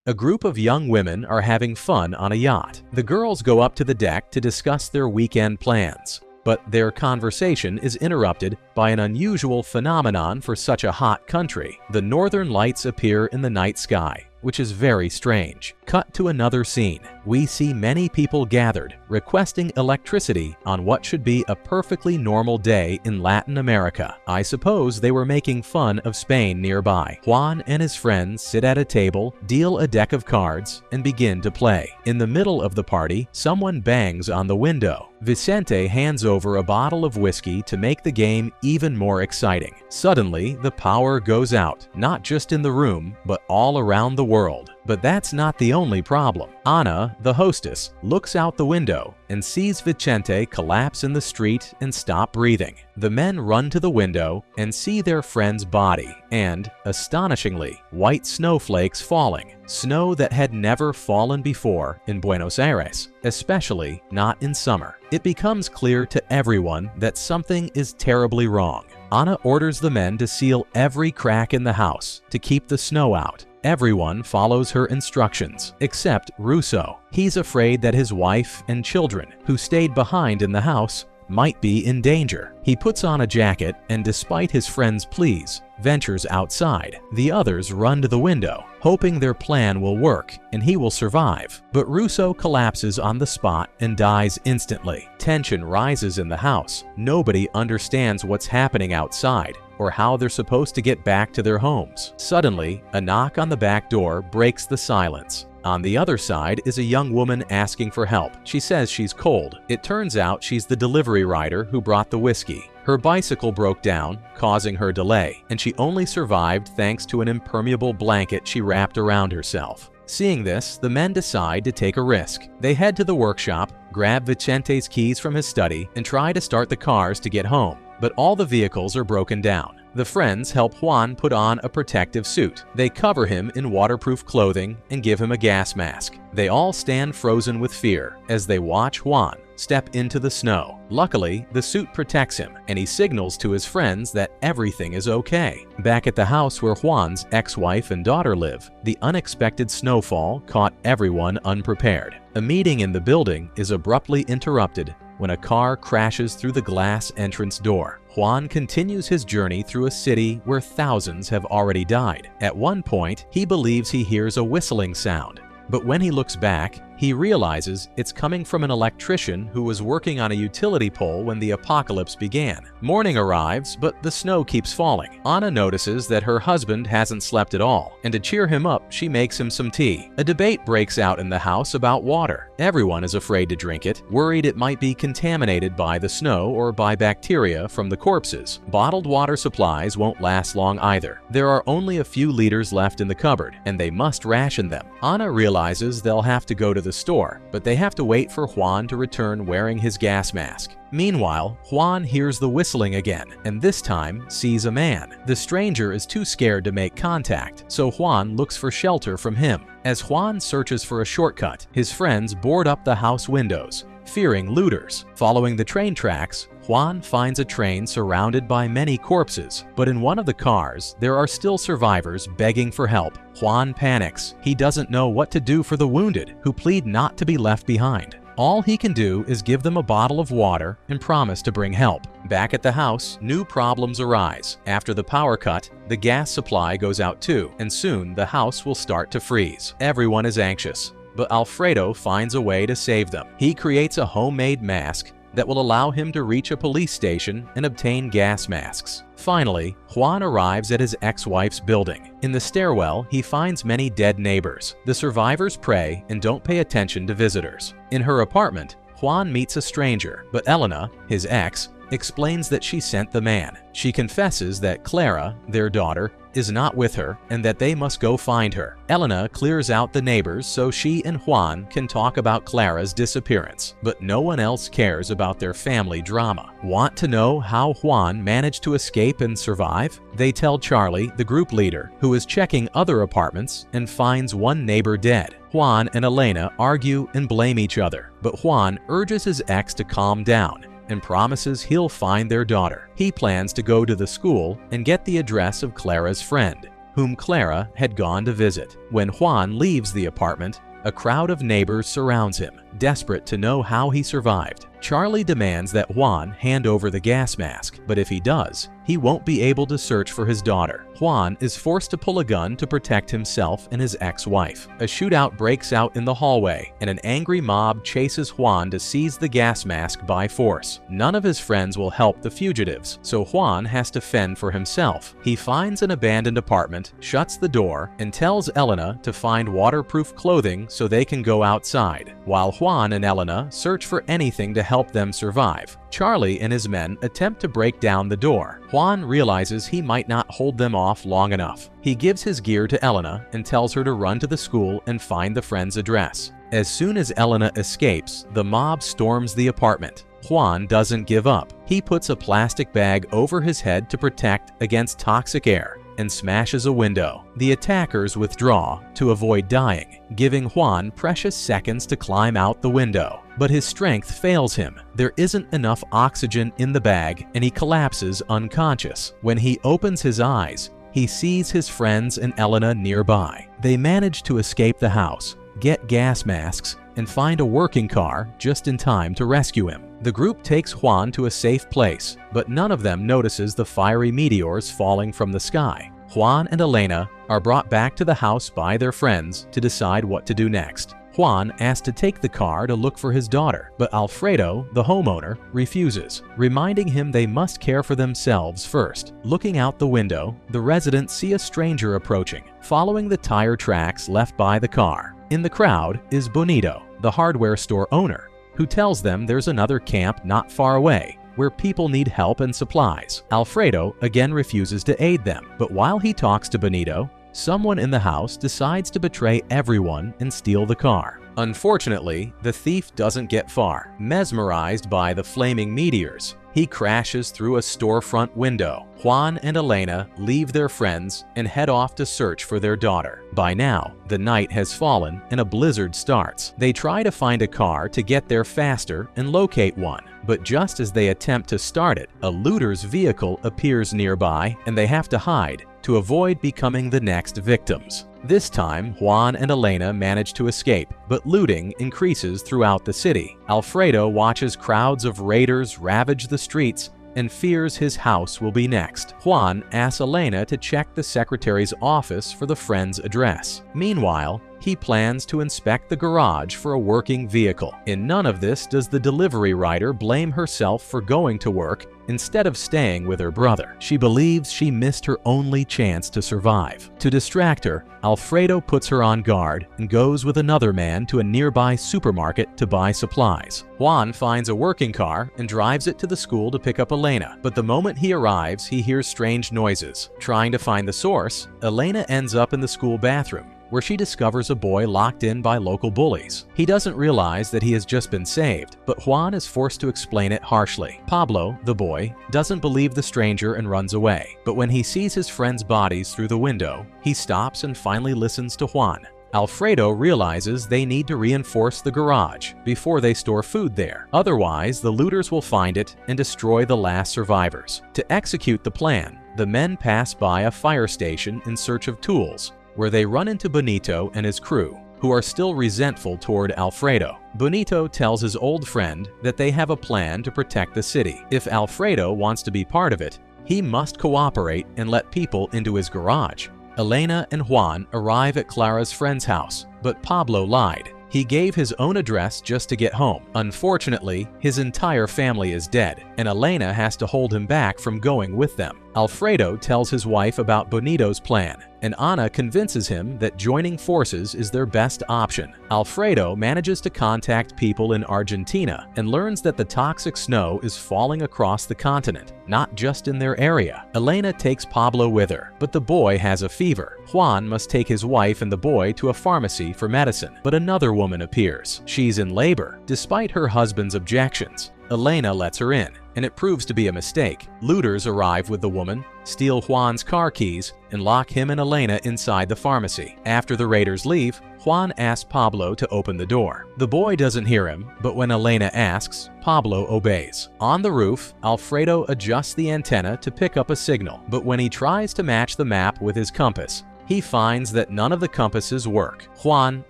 A group of young women are having fun on a yacht. The girls go up to the deck to discuss their weekend plans, but their conversation is interrupted by an unusual phenomenon for such a hot country. The northern lights appear in the night sky, which is very strange. Cut to another scene. We see many people gathered, requesting electricity on what should be a perfectly normal day in Latin America. I suppose they were making fun of Spain nearby. Juan and his friends sit at a table, deal a deck of cards, and begin to play. In the middle of the party, someone bangs on the window. Vicente hands over a bottle of whiskey to make the game even more exciting. Suddenly, the power goes out, not just in the room, but all around the world. But that's not the only problem. Ana, the hostess, looks out the window and sees Vicente collapse in the street and stop breathing. The men run to the window and see their friend's body and, astonishingly, white snowflakes falling. Snow that had never fallen before in Buenos Aires, especially not in summer. It becomes clear to everyone that something is terribly wrong. Ana orders the men to seal every crack in the house to keep the snow out. Everyone follows her instructions, except Russo. He's afraid that his wife and children, who stayed behind in the house, might be in danger. He puts on a jacket and, despite his friend's pleas, ventures outside. The others run to the window, hoping their plan will work and he will survive. But Russo collapses on the spot and dies instantly. Tension rises in the house. Nobody understands what's happening outside or how they're supposed to get back to their homes. Suddenly, a knock on the back door breaks the silence. On the other side is a young woman asking for help. She says she's cold. It turns out she's the delivery rider who brought the whiskey. Her bicycle broke down, causing her delay, and she only survived thanks to an impermeable blanket she wrapped around herself. Seeing this, the men decide to take a risk. They head to the workshop, grab Vicente's keys from his study, and try to start the cars to get home. But all the vehicles are broken down. The friends help Juan put on a protective suit. They cover him in waterproof clothing and give him a gas mask. They all stand frozen with fear as they watch Juan step into the snow. Luckily, the suit protects him, and he signals to his friends that everything is okay. Back at the house where Juan's ex-wife and daughter live, the unexpected snowfall caught everyone unprepared. A meeting in the building is abruptly interrupted when a car crashes through the glass entrance door. Juan continues his journey through a city where thousands have already died. At one point, he believes he hears a whistling sound, but when he looks back, he realizes it's coming from an electrician who was working on a utility pole when the apocalypse began. Morning arrives, but the snow keeps falling. Ana notices that her husband hasn't slept at all, and to cheer him up, she makes him some tea. A debate breaks out in the house about water. Everyone is afraid to drink it, worried it might be contaminated by the snow or by bacteria from the corpses. Bottled water supplies won't last long either. There are only a few liters left in the cupboard, and they must ration them. Ana realizes they'll have to go to the store, but they have to wait for Juan to return wearing his gas mask. Meanwhile, Juan hears the whistling again, and this time sees a man. The stranger is too scared to make contact, so Juan looks for shelter from him. As Juan searches for a shortcut, his friends board up the house windows, fearing looters. Following the train tracks, Juan finds a train surrounded by many corpses, but in one of the cars, there are still survivors begging for help. Juan panics. He doesn't know what to do for the wounded, who plead not to be left behind. All he can do is give them a bottle of water and promise to bring help. Back at the house, new problems arise. After the power cut, the gas supply goes out too, and soon the house will start to freeze. Everyone is anxious, but Alfredo finds a way to save them. He creates a homemade mask that will allow him to reach a police station and obtain gas masks. Finally, Juan arrives at his ex-wife's building. In the stairwell, he finds many dead neighbors. The survivors pray and don't pay attention to visitors. In her apartment, Juan meets a stranger, but Elena, his ex, explains that she sent the man. She confesses that Clara, their daughter, is not with her and that they must go find her. Elena clears out the neighbors so she and Juan can talk about Clara's disappearance, but no one else cares about their family drama. Want to know how Juan managed to escape and survive? They tell Charlie, the group leader, who is checking other apartments and finds one neighbor dead. Juan and Elena argue and blame each other, but Juan urges his ex to calm down and promises he'll find their daughter. He plans to go to the school and get the address of Clara's friend, whom Clara had gone to visit. When Juan leaves the apartment, a crowd of neighbors surrounds him, desperate to know how he survived. Charlie demands that Juan hand over the gas mask, but if he does, he won't be able to search for his daughter. Juan is forced to pull a gun to protect himself and his ex-wife. A shootout breaks out in the hallway, and an angry mob chases Juan to seize the gas mask by force. None of his friends will help the fugitives, so Juan has to fend for himself. He finds an abandoned apartment, shuts the door, and tells Elena to find waterproof clothing so they can go outside, while Juan and Elena search for anything to help them survive. Charlie and his men attempt to break down the door. Juan realizes he might not hold them off long enough. He gives his gear to Elena and tells her to run to the school and find the friend's address. As soon as Elena escapes, the mob storms the apartment. Juan doesn't give up. He puts a plastic bag over his head to protect against toxic air and smashes a window. The attackers withdraw to avoid dying, giving Juan precious seconds to climb out the window. But his strength fails him. There isn't enough oxygen in the bag and he collapses unconscious. When he opens his eyes, he sees his friends and Elena nearby. They manage to escape the house, get gas masks, and find a working car just in time to rescue him. The group takes Juan to a safe place, but none of them notices the fiery meteors falling from the sky. Juan and Elena are brought back to the house by their friends to decide what to do next. Juan asks to take the car to look for his daughter, but Alfredo, the homeowner, refuses, reminding him they must care for themselves first. Looking out the window, the residents see a stranger approaching, following the tire tracks left by the car. In the crowd is Bonito, the hardware store owner, who tells them there's another camp not far away where people need help and supplies. Alfredo again refuses to aid them, but while he talks to Bonito, someone in the house decides to betray everyone and steal the car. Unfortunately, the thief doesn't get far. Mesmerized by the flaming meteors, he crashes through a storefront window. Juan and Elena leave their friends and head off to search for their daughter. By now, the night has fallen and a blizzard starts. They try to find a car to get there faster and locate one, but just as they attempt to start it, a looter's vehicle appears nearby and they have to hide to avoid becoming the next victims. This time, Juan and Elena manage to escape, but looting increases throughout the city. Alfredo watches crowds of raiders ravage the streets and fears his house will be next. Juan asks Elena to check the secretary's office for the friend's address. Meanwhile, he plans to inspect the garage for a working vehicle. In none of this does the delivery rider blame herself for going to work instead of staying with her brother. She believes she missed her only chance to survive. To distract her, Alfredo puts her on guard and goes with another man to a nearby supermarket to buy supplies. Juan finds a working car and drives it to the school to pick up Elena, but the moment he arrives, he hears strange noises. Trying to find the source, Elena ends up in the school bathroom, where she discovers a boy locked in by local bullies. He doesn't realize that he has just been saved, but Juan is forced to explain it harshly. Pablo, the boy, doesn't believe the stranger and runs away, but when he sees his friends' bodies through the window, he stops and finally listens to Juan. Alfredo realizes they need to reinforce the garage before they store food there. Otherwise, the looters will find it and destroy the last survivors. To execute the plan, the men pass by a fire station in search of tools, where they run into Bonito and his crew, who are still resentful toward Alfredo. Bonito tells his old friend that they have a plan to protect the city. If Alfredo wants to be part of it, he must cooperate and let people into his garage. Elena and Juan arrive at Clara's friend's house, but Pablo lied. He gave his own address just to get home. Unfortunately, his entire family is dead, and Elena has to hold him back from going with them. Alfredo tells his wife about Bonito's plan, and Ana convinces him that joining forces is their best option. Alfredo manages to contact people in Argentina and learns that the toxic snow is falling across the continent, not just in their area. Elena takes Pablo with her, but the boy has a fever. Juan must take his wife and the boy to a pharmacy for medicine, but another woman appears. She's in labor. Despite her husband's objections, Elena lets her in. and it proves to be a mistake. Looters arrive with the woman, steal Juan's car keys, and lock him and Elena inside the pharmacy. After the raiders leave, Juan asks Pablo to open the door. The boy doesn't hear him, but when Elena asks, Pablo obeys. On the roof, Alfredo adjusts the antenna to pick up a signal, but when he tries to match the map with his compass, he finds that none of the compasses work. Juan,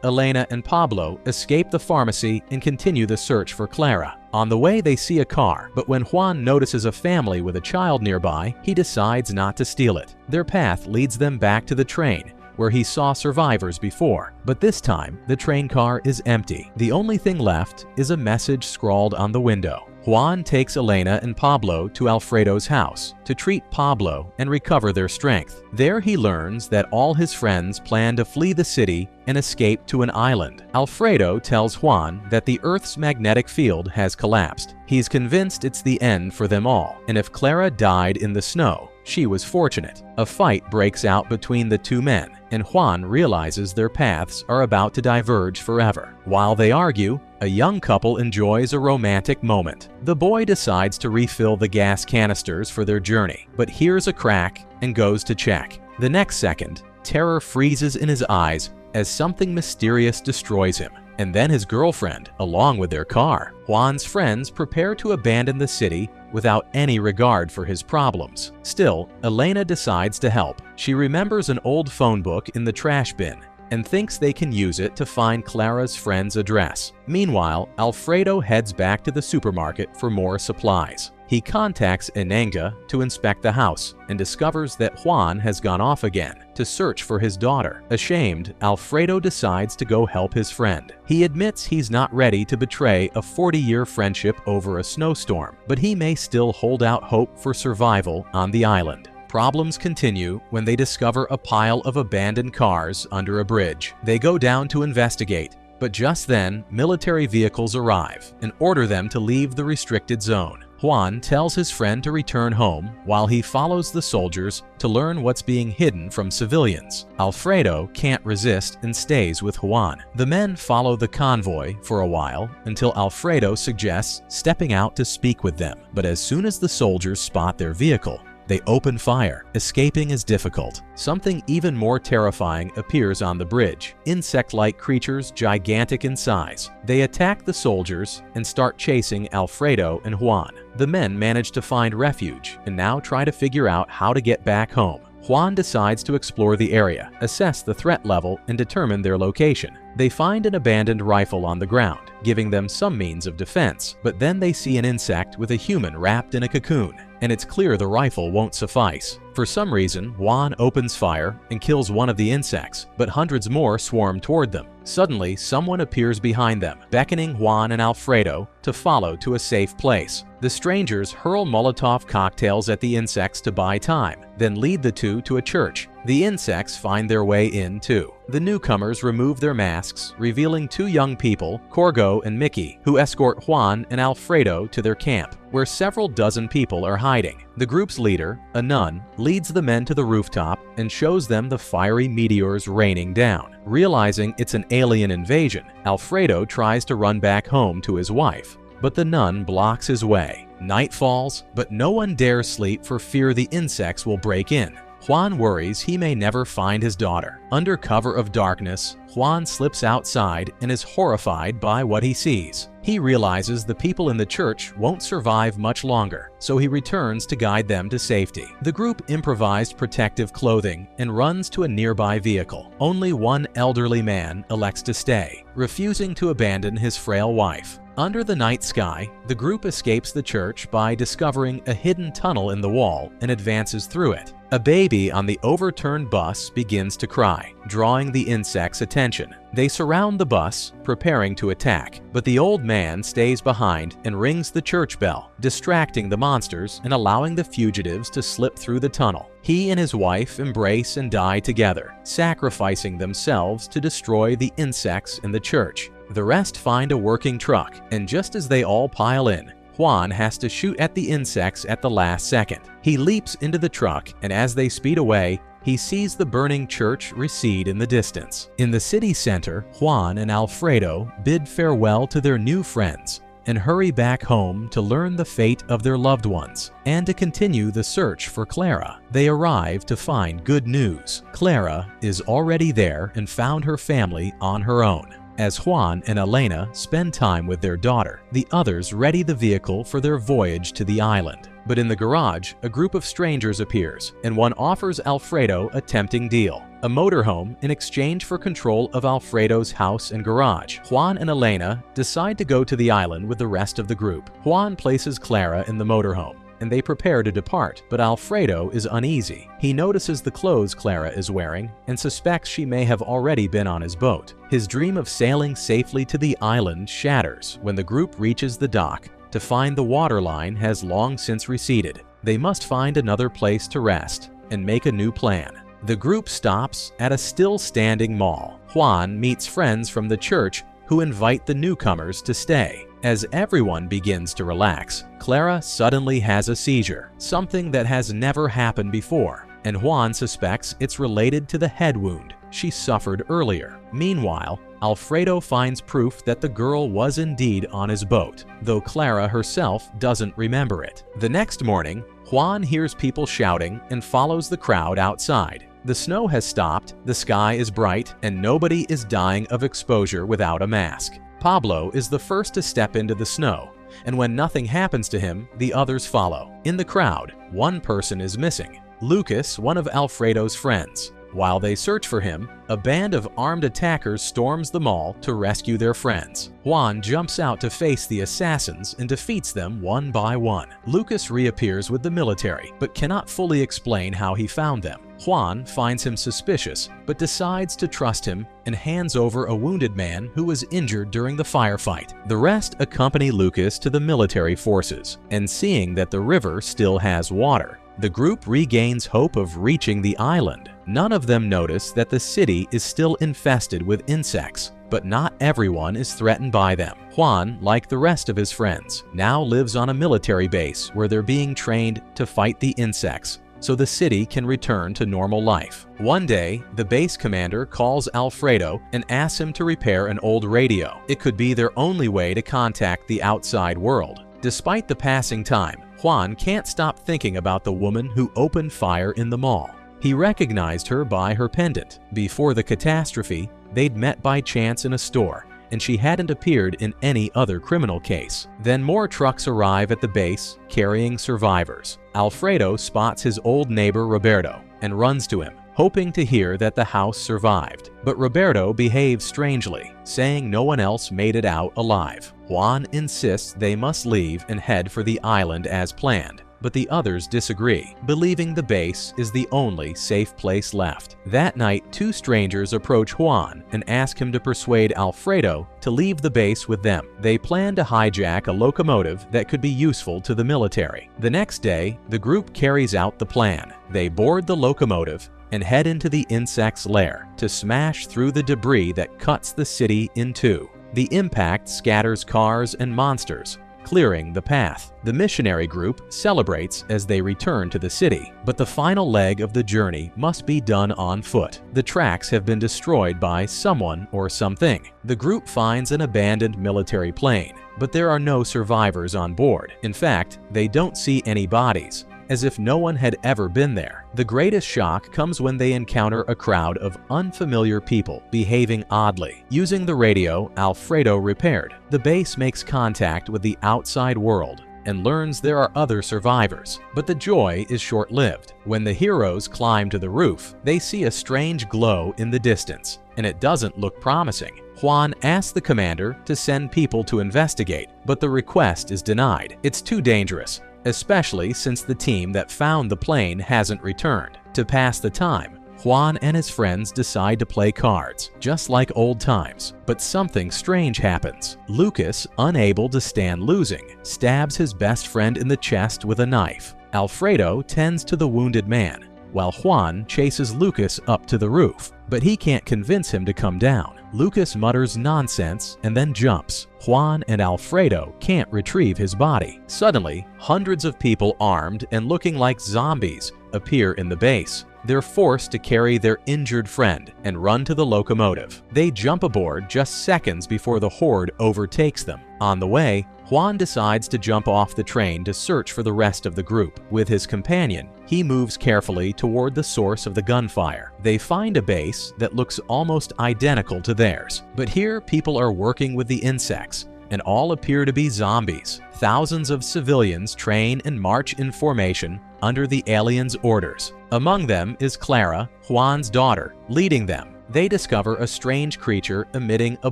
Elena, and Pablo escape the pharmacy and continue the search for Clara. On the way, they see a car, but when Juan notices a family with a child nearby, he decides not to steal it. Their path leads them back to the train, where he saw survivors before, but this time the train car is empty. The only thing left is a message scrawled on the window. Juan takes Elena and Pablo to Alfredo's house to treat Pablo and recover their strength. There he learns that all his friends plan to flee the city and escape to an island. Alfredo tells Juan that the Earth's magnetic field has collapsed. He's convinced it's the end for them all, and if Clara died in the snow, she was fortunate. A fight breaks out between the two men, and Juan realizes their paths are about to diverge forever. While they argue, a young couple enjoys a romantic moment. The boy decides to refill the gas canisters for their journey, but hears a crack and goes to check. The next second, terror freezes in his eyes as something mysterious destroys him, and then his girlfriend, along with their car. Juan's friends prepare to abandon the city without any regard for his problems. Still, Elena decides to help. She remembers an old phone book in the trash bin and thinks they can use it to find Clara's friend's address. Meanwhile, Alfredo heads back to the supermarket for more supplies. He contacts Enenga to inspect the house and discovers that Juan has gone off again to search for his daughter. Ashamed, Alfredo decides to go help his friend. He admits he's not ready to betray a 40-year friendship over a snowstorm, but he may still hold out hope for survival on the island. Problems continue when they discover a pile of abandoned cars under a bridge. They go down to investigate, but just then, military vehicles arrive and order them to leave the restricted zone. Juan tells his friend to return home while he follows the soldiers to learn what's being hidden from civilians. Alfredo can't resist and stays with Juan. The men follow the convoy for a while until Alfredo suggests stepping out to speak with them. But as soon as the soldiers spot their vehicle, they open fire. Escaping is difficult. Something even more terrifying appears on the bridge. Insect-like creatures gigantic in size. They attack the soldiers and start chasing Alfredo and Juan. The men manage to find refuge and now try to figure out how to get back home. Juan decides to explore the area, assess the threat level, and determine their location. They find an abandoned rifle on the ground, giving them some means of defense, but then they see an insect with a human wrapped in a cocoon, and it's clear the rifle won't suffice. For some reason, Juan opens fire and kills one of the insects, but hundreds more swarm toward them. Suddenly, someone appears behind them, beckoning Juan and Alfredo to follow to a safe place. The strangers hurl Molotov cocktails at the insects to buy time, then lead the two to a church. The insects find their way in too. The newcomers remove their masks, revealing two young people, Corgo and Mickey, who escort Juan and Alfredo to their camp, where several dozen people are hiding. The group's leader, a nun, leads the men to the rooftop and shows them the fiery meteors raining down. Realizing it's an alien invasion, Alfredo tries to run back home to his wife, but the nun blocks his way. Night falls, but no one dares sleep for fear the insects will break in. Juan worries he may never find his daughter. Under cover of darkness, Juan slips outside and is horrified by what he sees. He realizes the people in the church won't survive much longer, so he returns to guide them to safety. The group improvised protective clothing and runs to a nearby vehicle. Only one elderly man elects to stay, refusing to abandon his frail wife. Under the night sky, the group escapes the church by discovering a hidden tunnel in the wall and advances through it. A baby on the overturned bus begins to cry, drawing the insects' attention. They surround the bus, preparing to attack, but the old man stays behind and rings the church bell, distracting the monsters and allowing the fugitives to slip through the tunnel. He and his wife embrace and die together, sacrificing themselves to destroy the insects in the church. The rest find a working truck, and just as they all pile in, Juan has to shoot at the insects at the last second. He leaps into the truck, and as they speed away, he sees the burning church recede in the distance. In the city center, Juan and Alfredo bid farewell to their new friends and hurry back home to learn the fate of their loved ones and to continue the search for Clara. They arrive to find good news. Clara is already there and found her family on her own. As Juan and Elena spend time with their daughter, the others ready the vehicle for their voyage to the island. But in the garage, a group of strangers appears, and one offers Alfredo a tempting deal: a motorhome in exchange for control of Alfredo's house and garage. Juan and Elena decide to go to the island with the rest of the group. Juan places Clara in the motorhome, and they prepare to depart, but Alfredo is uneasy. He notices the clothes Clara is wearing and suspects she may have already been on his boat. His dream of sailing safely to the island shatters when the group reaches the dock to find the waterline has long since receded. They must find another place to rest and make a new plan. The group stops at a still-standing mall. Juan meets friends from the church who invite the newcomers to stay. As everyone begins to relax, Clara suddenly has a seizure, something that has never happened before, and Juan suspects it's related to the head wound she suffered earlier. Meanwhile, Alfredo finds proof that the girl was indeed on his boat, though Clara herself doesn't remember it. The next morning, Juan hears people shouting and follows the crowd outside. The snow has stopped, the sky is bright, and nobody is dying of exposure without a mask. Pablo is the first to step into the snow, and when nothing happens to him, the others follow. In the crowd, one person is missing: Lucas, one of Alfredo's friends. While they search for him, a band of armed attackers storms the mall to rescue their friends. Juan jumps out to face the assassins and defeats them one by one. Lucas reappears with the military, but cannot fully explain how he found them. Juan finds him suspicious, but decides to trust him and hands over a wounded man who was injured during the firefight. The rest accompany Lucas to the military forces, and seeing that the river still has water, the group regains hope of reaching the island. None of them notice that the city is still infested with insects, but not everyone is threatened by them. Juan, like the rest of his friends, now lives on a military base where they're being trained to fight the insects, so the city can return to normal life. One day, the base commander calls Alfredo and asks him to repair an old radio. It could be their only way to contact the outside world. Despite the passing time, Juan can't stop thinking about the woman who opened fire in the mall. He recognized her by her pendant. Before the catastrophe, they'd met by chance in a store, and she hadn't appeared in any other criminal case. Then more trucks arrive at the base, carrying survivors. Alfredo spots his old neighbor Roberto and runs to him, hoping to hear that the house survived. But Roberto behaves strangely, saying no one else made it out alive. Juan insists they must leave and head for the island as planned, but the others disagree, believing the base is the only safe place left. That night, two strangers approach Juan and ask him to persuade Alfredo to leave the base with them. They plan to hijack a locomotive that could be useful to the military. The next day, the group carries out the plan. They board the locomotive and head into the insect's lair to smash through the debris that cuts the city in two. The impact scatters cars and monsters, clearing the path. The missionary group celebrates as they return to the city, but the final leg of the journey must be done on foot. The tracks have been destroyed by someone or something. The group finds an abandoned military plane, but there are no survivors on board. In fact, they don't see any bodies, as if no one had ever been there. The greatest shock comes when they encounter a crowd of unfamiliar people behaving oddly. Using the radio Alfredo repaired, the base makes contact with the outside world and learns there are other survivors. But the joy is short-lived. When the heroes climb to the roof, they see a strange glow in the distance, and it doesn't look promising. Juan asks the commander to send people to investigate, but the request is denied. It's too dangerous, especially since the team that found the plane hasn't returned. To pass the time, Juan and his friends decide to play cards, just like old times. But something strange happens. Lucas, unable to stand losing, stabs his best friend in the chest with a knife. Alfredo tends to the wounded man, while Juan chases Lucas up to the roof, but he can't convince him to come down. Lucas mutters nonsense and then jumps. Juan and Alfredo can't retrieve his body. Suddenly, hundreds of people armed and looking like zombies appear in the base. They're forced to carry their injured friend and run to the locomotive. They jump aboard just seconds before the horde overtakes them. On the way, Juan decides to jump off the train to search for the rest of the group. With his companion, he moves carefully toward the source of the gunfire. They find a base that looks almost identical to theirs, but here people are working with the insects, and all appear to be zombies. Thousands of civilians train and march in formation under the aliens' orders. Among them is Clara, Juan's daughter. Leading them, they discover a strange creature emitting a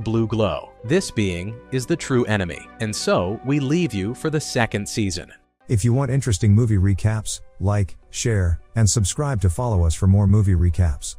blue glow. This being is the true enemy, and so we leave you for the second season. If you want interesting movie recaps, like, share, and subscribe to follow us for more movie recaps.